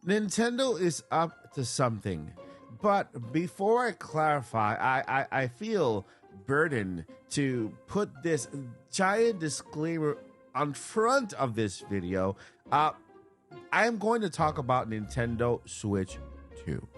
Nintendo is up to something. But before I clarify, I feel burdened to put this giant disclaimer on front of this video. I am going to talk about Nintendo Switch 2.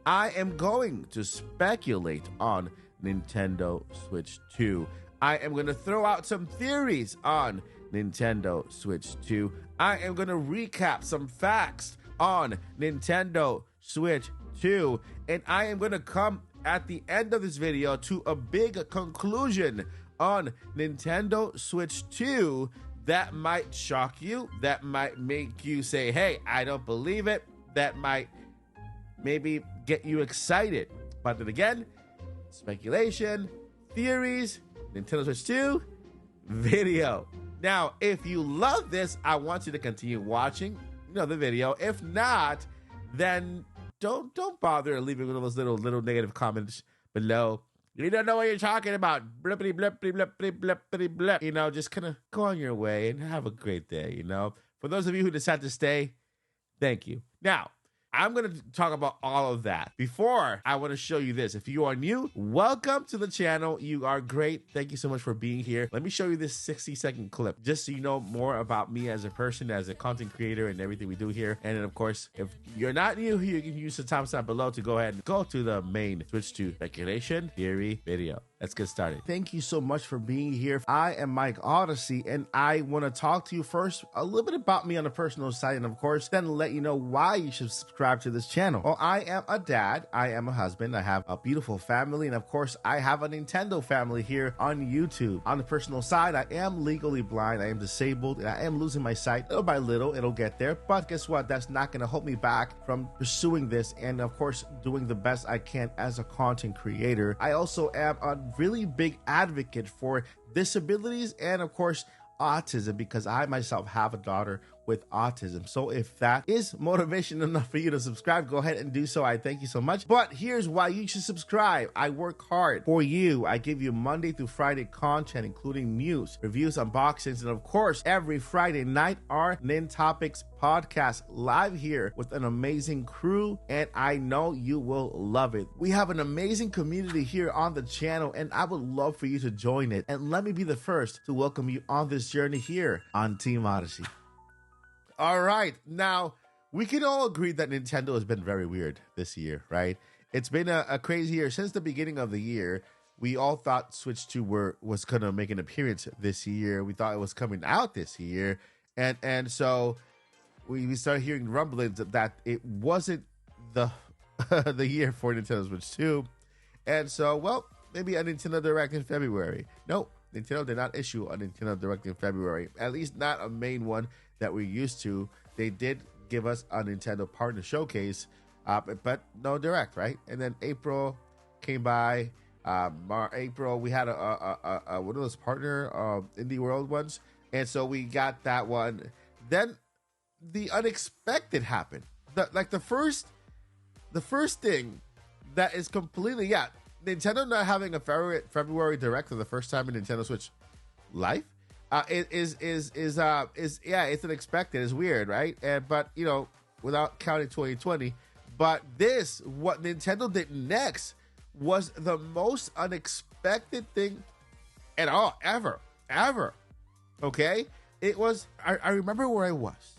I am going to speculate on Nintendo Switch 2. I am going to throw out some theories on Nintendo Switch 2. I am going to recap some facts on Nintendo Switch 2. And I am going to come at the end of this video to a big conclusion on Nintendo Switch 2 that might shock you, that might make you say, hey, I don't believe it, that might maybe get you excited. But then again, speculation, theories, Nintendo Switch 2 video. Now, if you love this, I want you to continue watching, the video. If not, then don't bother leaving one of those little negative comments below. You don't know what you're talking about. Blippity blippity blippity blippity blip. Just kind of go on your way and have a great day. For those of you who decide to stay, thank you. Now, I'm going to talk about all of that. Before, I want to show you this. If you are new, welcome to the channel. You are great. Thank you so much for being here. Let me show you this 60-second clip, just so you know more about me as a person, as a content creator, and everything we do here. And then, of course, if you're not new here, you can use the timestamp below to go ahead and go to the main Switch 2 speculation theory video. Let's get started. Thank you so much for being here. I am Mike Odyssey, and I want to talk to you first a little bit about me on a personal side, and of course, then let you know why you should subscribe to this channel. Well, I am a dad. I am a husband. I have a beautiful family, and of course, I have a Nintendo family here on YouTube. On the personal side, I am legally blind. I am disabled, and I am losing my sight little by little. It'll get there, but guess what? That's not going to hold me back from pursuing this, and of course, doing the best I can as a content creator. I also am a really big advocate for disabilities and of course autism, because I myself have a daughter with autism. So if that is motivation enough for you to subscribe, go ahead and do so. I thank you so much. But here's why you should subscribe. I work hard for you. I give you Monday through Friday content, including news, reviews, unboxings, and of course, every Friday night, our Nintopics Podcast live here with an amazing crew, and I know you will love it. We have an amazing community here on the channel, and I would love for you to join it. And let me be the first to welcome you on this journey here on Team Odyssey. All right, now we can all agree that Nintendo has been very weird this year, right? It's been a crazy year. Since the beginning of the year, we all thought Switch 2 was going to make an appearance this year. We thought it was coming out this year. And so we started hearing rumblings that it wasn't the the year for Nintendo Switch 2. And so, well, maybe a Nintendo Direct in February. No, Nintendo did not issue a Nintendo Direct in February, at least not a main one that we're used to. They did give us a Nintendo Partner Showcase, but no Direct, right? And then April came by. April, we had a one of those partner Indie World ones, and so we got that one. Then the unexpected happened. The first thing that is completely Nintendo not having a February Direct for the first time in Nintendo Switch life. It's unexpected. It's weird, right? But without counting 2020, but what Nintendo did next was the most unexpected thing at all, ever. Okay, it was. I remember where I was.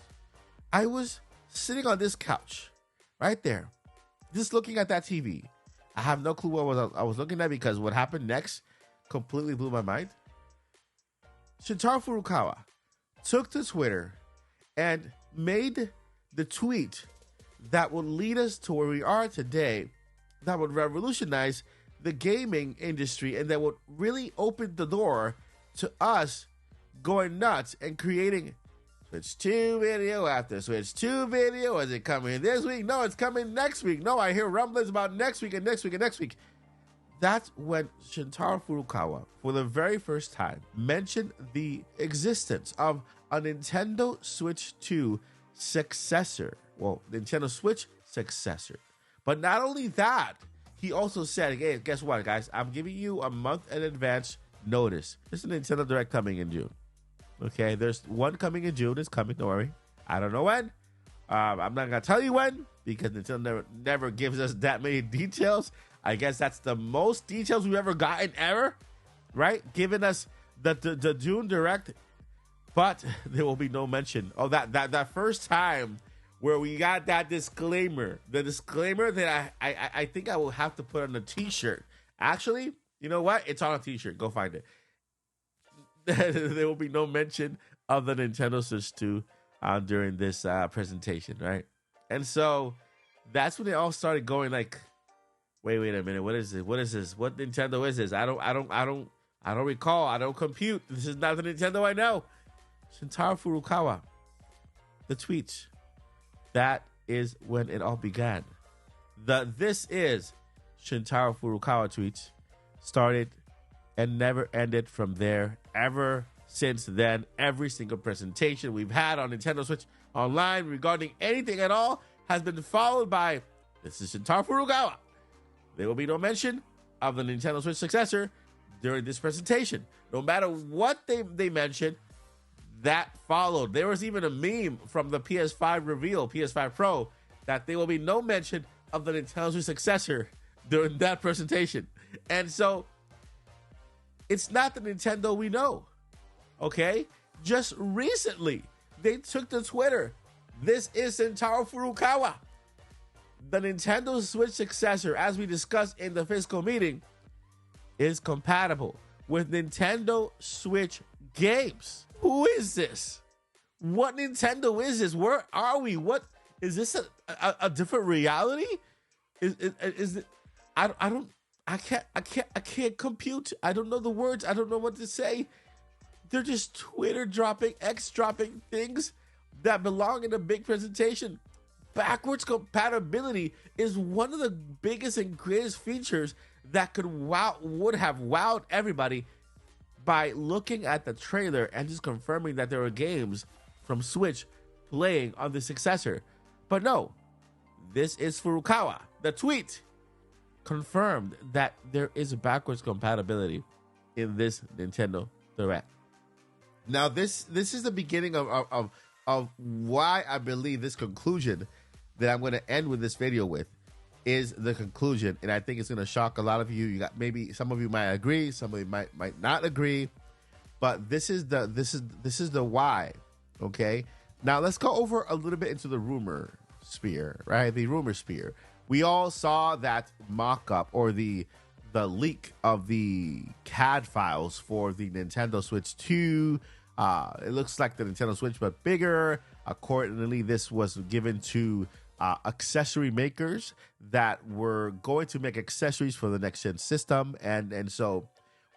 I was sitting on this couch, right there, just looking at that TV. I have no clue what I was looking at, because what happened next completely blew my mind. Shintaro Furukawa took to Twitter and made the tweet that would lead us to where we are today, that would revolutionize the gaming industry, and that would really open the door to us going nuts and creating Switch 2 video after Switch 2 video. Is it coming this week? No, it's coming next week. No, I hear rumblings about next week and next week and next week. That's when Shintaro Furukawa, for the very first time, mentioned the existence of a Nintendo Switch 2 successor. Well, Nintendo Switch successor. But not only that, he also said, hey, guess what, guys? I'm giving you a month in advance notice. There's a Nintendo Direct coming in June. Okay, there's one coming in June. It's coming, don't worry. I don't know when, I'm not gonna tell you when because Nintendo never gives us that many details. I guess that's the most details we've ever gotten ever, right? Giving us the June Direct, but there will be no mention of that first time where we got that disclaimer. The disclaimer that I think I will have to put on a T-shirt. Actually, you know what? It's on a T-shirt. Go find it. There will be no mention of the Nintendo Switch 2 during this presentation, right? And so that's when they all started going like, wait a minute, what is it? What is this? What Nintendo is this? I don't recall. I don't compute. This is not the Nintendo I know. Shintaro Furukawa. The tweet. That is when it all began. This is Shintaro Furukawa tweets started and never ended from there ever since then. Every single presentation we've had on Nintendo Switch Online regarding anything at all has been followed by, this is Shintaro Furukawa. There will be no mention of the Nintendo Switch successor during this presentation. No matter what they mentioned, that followed. There was even a meme from the PS5 reveal, PS5 Pro, that there will be no mention of the Nintendo Switch successor during that presentation. And so, it's not the Nintendo we know, okay? Just recently, they took to Twitter, this is Shintaro Furukawa. The Nintendo Switch successor, as we discussed in the physical meeting, is compatible with Nintendo Switch games. Who is this? What Nintendo is this? Where are we? What is this? A different reality? Is it? I can't compute. I don't know the words. I don't know what to say. They're just Twitter dropping, X dropping things that belong in a big presentation. Backwards compatibility is one of the biggest and greatest features that would have wowed everybody by looking at the trailer and just confirming that there are games from Switch playing on the successor. But no, this is Furukawa. The tweet confirmed that there is backwards compatibility in this Nintendo Direct. Now, this is the beginning of why I believe this conclusion that I'm going to end with this video with is the conclusion, and I think it's going to shock a lot of you. You got maybe some of you might agree, some of you might not agree, but this is the why. Okay, now let's go over a little bit into the rumor sphere, right? The rumor sphere. We all saw that mock-up or the leak of the CAD files for the Nintendo Switch 2. It looks like the Nintendo Switch, but bigger. Accordingly, this was given to accessory makers that were going to make accessories for the next-gen system. And so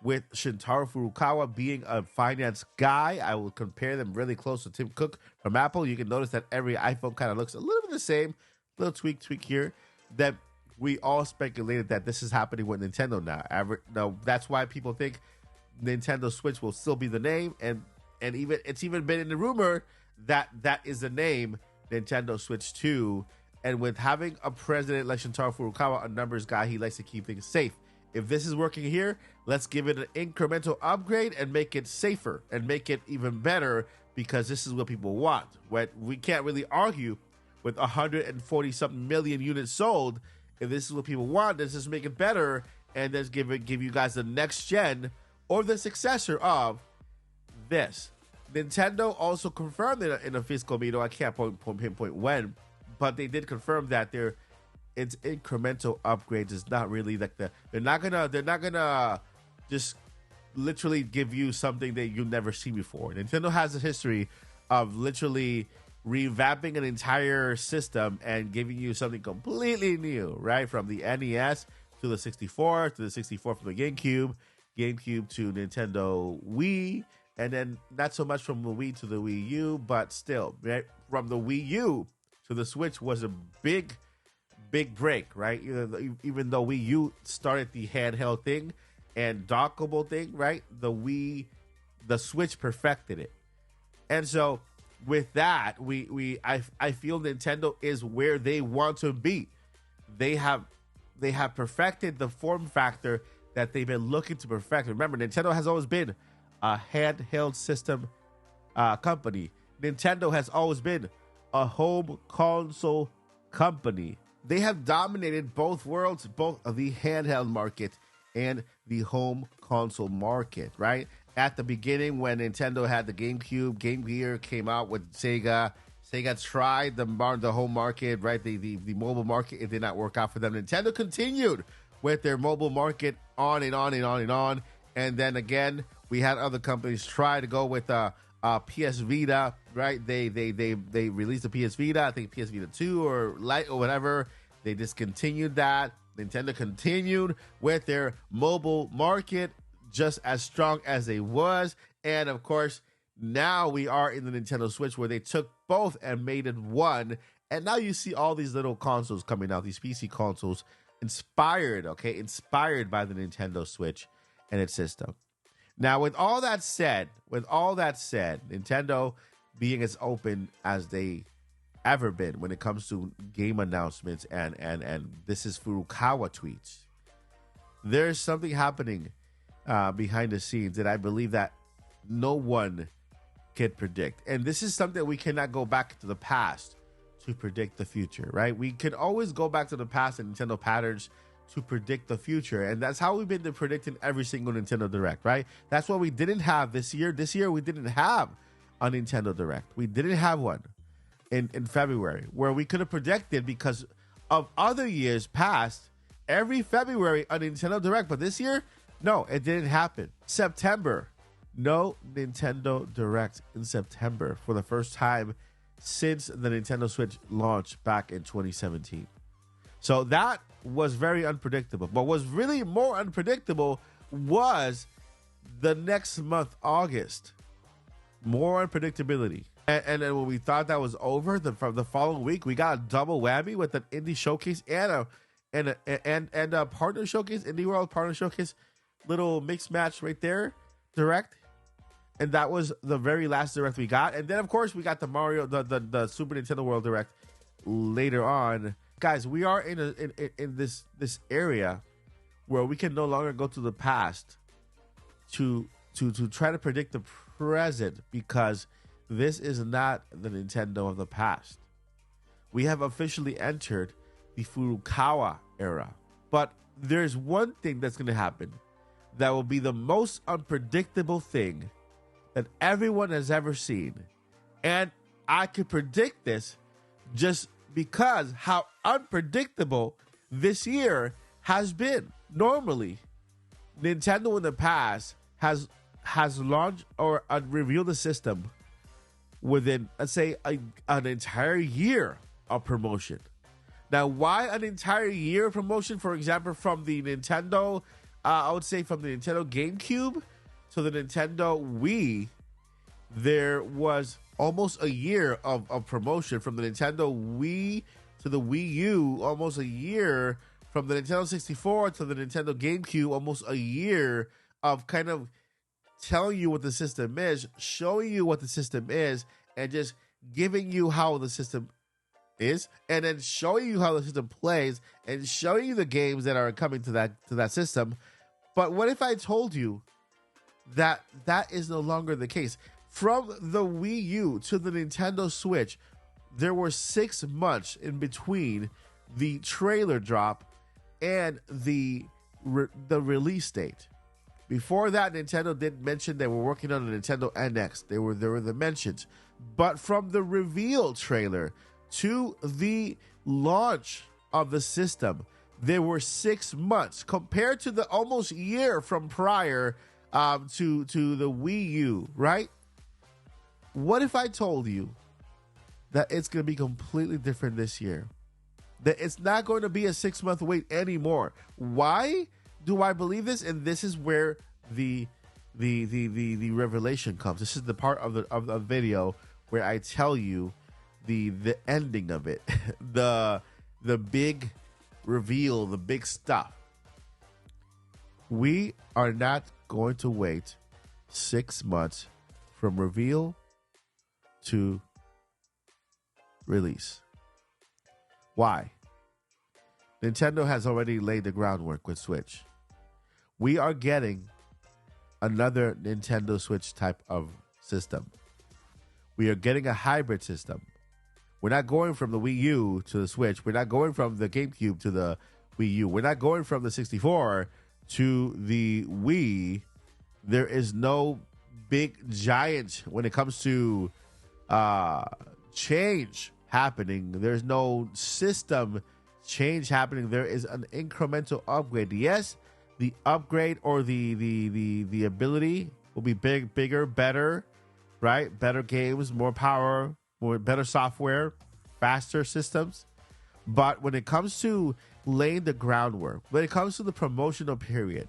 with Shintaro Furukawa being a finance guy, I will compare them really close to Tim Cook from Apple. You can notice that every iPhone kind of looks a little bit the same, little tweak here. That we all speculated that this is happening with Nintendo now. Now that's why people think Nintendo Switch will still be the name, and even it's even been in the rumor that is the name Nintendo Switch 2. And with having a president like Shintaro Furukawa, a numbers guy, he likes to keep things safe. If this is working here, let's give it an incremental upgrade and make it safer and make it even better, because this is what people want. We can't really argue with 140-something million units sold. If this is what people want, let's just make it better and let's give you guys the next gen or the successor of this. Nintendo also confirmed in a physical meeting, I can't pinpoint when, but they did confirm that it's incremental upgrades. It's not really like they're not gonna just literally give you something that you've never seen before. Nintendo has a history of literally revamping an entire system and giving you something completely new, right? From the NES to the 64, from the GameCube to Nintendo Wii, and then not so much from the Wii to the Wii U, but still, right? From the Wii U to the Switch was a big break, right? Even though Wii U started the handheld thing and dockable thing, right? The Switch perfected it. And so with that, I feel Nintendo is where they want to be. They have perfected the form factor that they've been looking to perfect. Remember, Nintendo has always been a handheld system company. Nintendo has always been a home console company. They have dominated both worlds, both the handheld market and the home console market, right? At the beginning, when Nintendo had the GameCube, Game Gear came out with Sega. Sega tried the home market, right? The mobile market. It did not work out for them. Nintendo continued with their mobile market on and on and on and on. And then again, we had other companies try to go with PS Vita, right? They released the PS Vita, I think PS Vita 2 or Lite or whatever. They discontinued that. Nintendo continued with their mobile market just as strong as they was. And of course, now we are in the Nintendo Switch where they took both and made it one. And now you see all these little consoles coming out, these PC consoles inspired by the Nintendo Switch and its system. Now, with all that said, Nintendo being as open as they ever been when it comes to game announcements and this is Furukawa tweets, there's something happening behind the scenes that I believe that no one can predict. And this is something we cannot go back to the past to predict the future, right? We can always go back to the past and Nintendo patterns to predict the future. And that's how we've been predicting every single Nintendo Direct, right? That's what we didn't have this year. This year, we didn't have a Nintendo Direct. We didn't have one in February where we could have predicted because of other years past, every February a Nintendo Direct. But this year, no, it didn't happen. September, no Nintendo Direct in September for the first time since the Nintendo Switch launched back in 2017. So that was very unpredictable. But what's really more unpredictable was the next month, August. More unpredictability. And then when we thought that was over, from the following week, we got a double whammy with an indie showcase and a partner showcase, Indie World partner showcase, little mixed match right there, Direct. And that was the very last Direct we got. And then, of course, we got the Mario, the Super Nintendo World Direct later on. Guys, we are in this area where we can no longer go to the past to try to predict the present because this is not the Nintendo of the past. We have officially entered the Furukawa era. But there's one thing that's going to happen that will be the most unpredictable thing that everyone has ever seen. And I could predict this just because how unpredictable this year has been. Normally, Nintendo in the past has launched or revealed a system within, let's say, an entire year of promotion. Now, why an entire year of promotion? For example, from the Nintendo, I would say from the Nintendo GameCube to the Nintendo Wii, there was almost a year of promotion. From the Nintendo Wii to the Wii U, almost a year. From the Nintendo 64 to the Nintendo GameCube, almost a year of kind of telling you what the system is, showing you what the system is, and just giving you how the system is, and then showing you how the system plays, and showing you the games that are coming to that system. But what if I told you that that is no longer the case? From the Wii U to the Nintendo Switch, there were 6 months in between the trailer drop and the release date. Before that, Nintendo did mention they were working on a Nintendo NX. There were the mentions. But from the reveal trailer to the launch of the system, there were 6 months compared to the almost year from prior to the Wii U, right? What if I told you that it's going to be completely different this year? That it's not going to be a 6 month wait anymore. Why do I believe this? And this is where the revelation comes. This is the part of the video where I tell you the ending of it, the big reveal, the big stuff. We are not going to wait 6 months from reveal to release. Why? Nintendo has already laid the groundwork with Switch. We are getting another Nintendo Switch type of system. We are getting a hybrid system We're not going from the Wii U to the Switch. We're not going from the GameCube to the Wii U. We're not going from the 64 to the Wii. There is no big giant when it comes to change happening. There's no system change happening. There is an incremental upgrade. Yes, the upgrade or the ability will be bigger, better, right? Better games, more power, better software, faster systems. But when it comes to laying the groundwork, when it comes to the promotional period,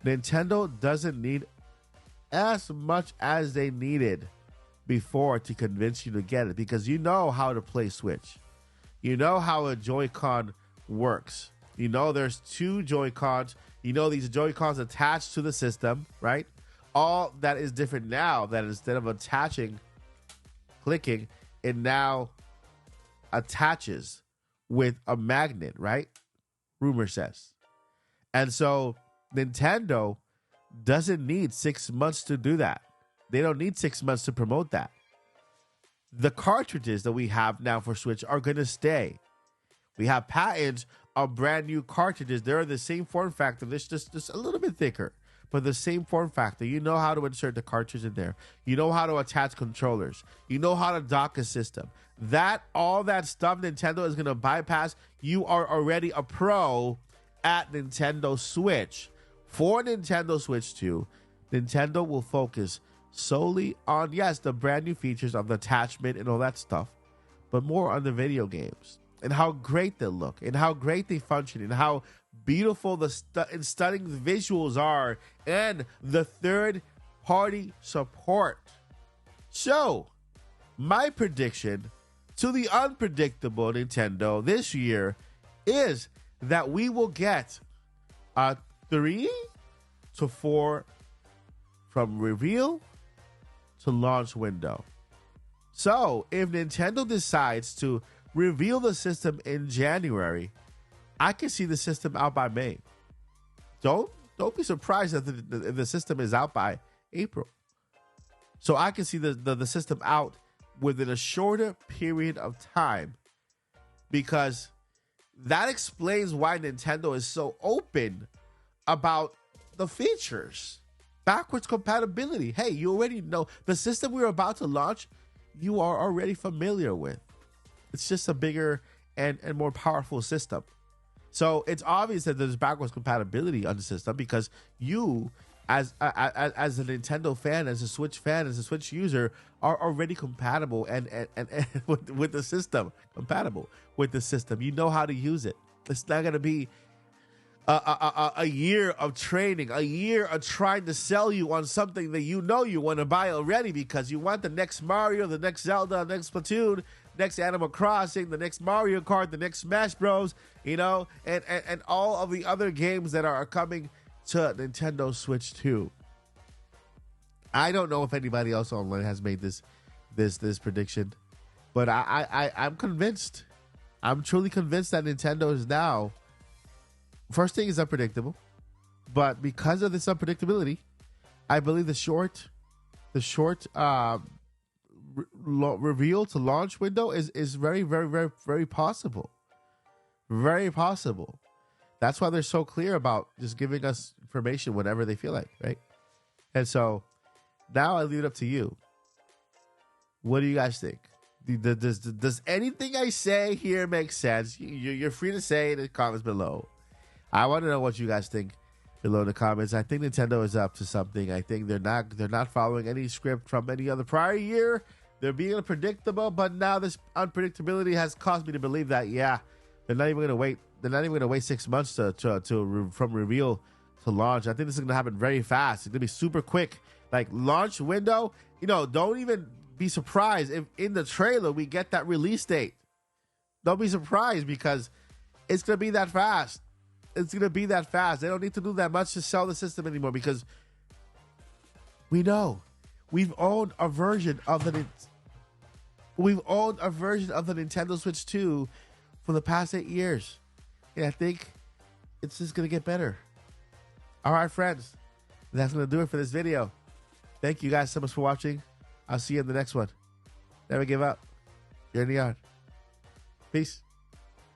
Nintendo doesn't need as much as they needed before to convince you to get it, because you know how to play Switch. You know how a Joy-Con works. You know there's two Joy-Cons. You know these Joy-Cons attached to the system, right? All that is different now, that instead of clicking, it now attaches with a magnet, right? Rumor says. And so Nintendo doesn't need 6 months to do that. They don't need 6 months to promote that. The cartridges that we have now for Switch are going to stay. We have patents on brand new cartridges. They're the same form factor. They're just a little bit thicker, but the same form factor. You know how to insert the cartridge in there. You know how to attach controllers. You know how to dock a system. All that stuff Nintendo is going to bypass. You are already a pro at Nintendo Switch. For Nintendo Switch 2, Nintendo will focus solely on, yes, the brand new features of the attachment and all that stuff, but more on the video games and how great they look and how great they function and how beautiful and stunning the visuals are and the third-party support. So, my prediction to the unpredictable Nintendo this year is that we will get a 3 to 4 from reveal to launch window. So if Nintendo decides to reveal the system in January, I can see the system out by May. Don't be surprised if the system is out by April. So I can see the system out within a shorter period of time, because that explains why Nintendo is so open about the features. Backwards compatibility. Hey, you already know the system we're about to launch, you are already familiar with. It's just a bigger and more powerful system. So it's obvious that there's backwards compatibility on the system, because you, as a Nintendo fan, as a Switch fan, as a Switch user, are already compatible and with the system. Compatible with the system. You know how to use it. It's not going to be a year of training, a year of trying to sell you on something that you know you want to buy already, because you want the next Mario, the next Zelda, the next Splatoon, next Animal Crossing, the next Mario Kart, the next Smash Bros, you know, and all of the other games that are coming to Nintendo Switch 2. I don't know if anybody else online has made this prediction, but I'm convinced. I'm truly convinced that Nintendo is now, first thing is unpredictable, but because of this unpredictability, I believe the short reveal to launch window is very, very, very, very possible. Very possible. That's why they're so clear about just giving us information whenever they feel like, right? And so now I leave it up to you. What do you guys think? Does anything I say here make sense? You're free to say in the comments below. I want to know what you guys think below in the comments. I think Nintendo is up to something. I think they're not following any script from any other prior year. They're being unpredictable, but now this unpredictability has caused me to believe that, yeah, they're not even going to wait. They're not even going to wait 6 months from reveal to launch. I think this is going to happen very fast. It's going to be super quick. Like launch window, don't even be surprised if in the trailer we get that release date. Don't be surprised, because it's going to be that fast. It's going to be that fast. They don't need to do that much to sell the system anymore, because we know we've owned a version of the Nintendo Switch 2 for the past 8 years. And I think it's just going to get better. All right, friends. That's going to do it for this video. Thank you guys so much for watching. I'll see you in the next one. Never give up. You're in the yard. Peace.